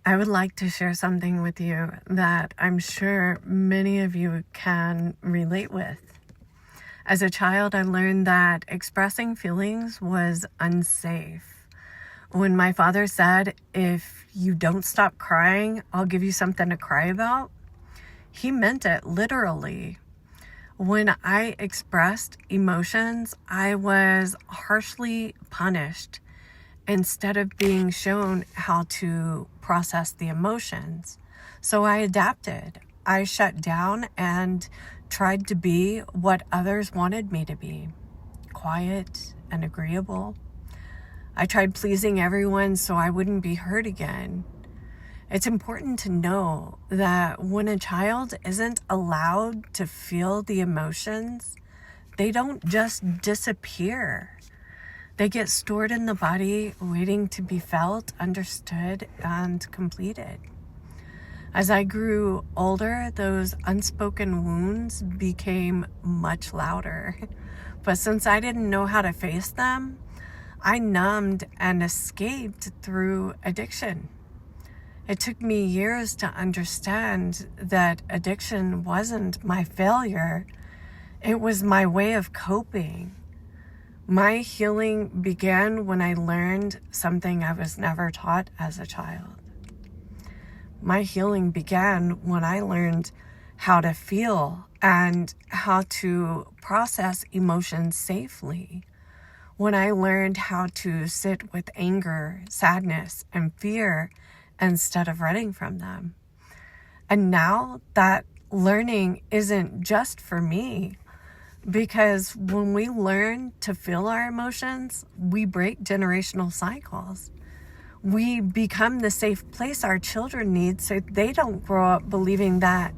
I would like to share something with you that I'm sure many of you can relate with. As a child, I learned that expressing feelings was unsafe. When my father said, "If you don't stop crying, I'll give you something to cry about," he meant it literally. When I expressed emotions, I was harshly punished instead of being shown how to process the emotions. So I adapted. I shut down and tried to be what others wanted me to be, quiet and agreeable. I tried pleasing everyone so I wouldn't be hurt again. It's important to know that when a child isn't allowed to feel the emotions, they don't just disappear. They get stored in the body, waiting to be felt, understood, and completed. As I grew older, those unspoken wounds became much louder. But since I didn't know how to face them, I numbed and escaped through addiction. It took me years to understand that addiction wasn't my failure. It was my way of coping. My healing began when I learned something I was never taught as a child. My healing began when I learned how to feel and how to process emotions safely. When I learned how to sit with anger, sadness, and fear instead of running from them. And now that learning isn't just for me, because when we learn to feel our emotions, we break generational cycles. We become the safe place our children need so they don't grow up believing that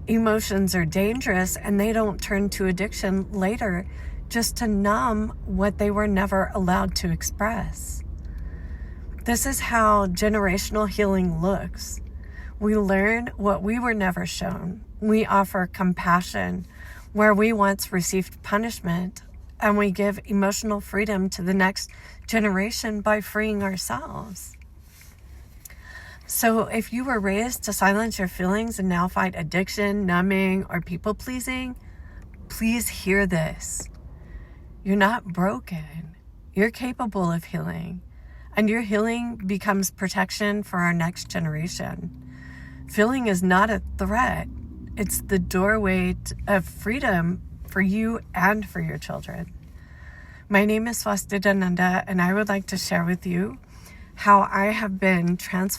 emotions are dangerous and they don't turn to addiction later just to numb what they were never allowed to express. This is how generational healing looks. We learn what we were never shown. We offer compassion where we once received punishment, and we give emotional freedom to the next generation by freeing ourselves. So if you were raised to silence your feelings and now fight addiction, numbing, or people-pleasing, please hear this. You're not broken. You're capable of healing, and your healing becomes protection for our next generation. Feeling is not a threat. It's the doorway of freedom for you and for your children. My name is Swastidananda, and I would like to share with you how I have been transformed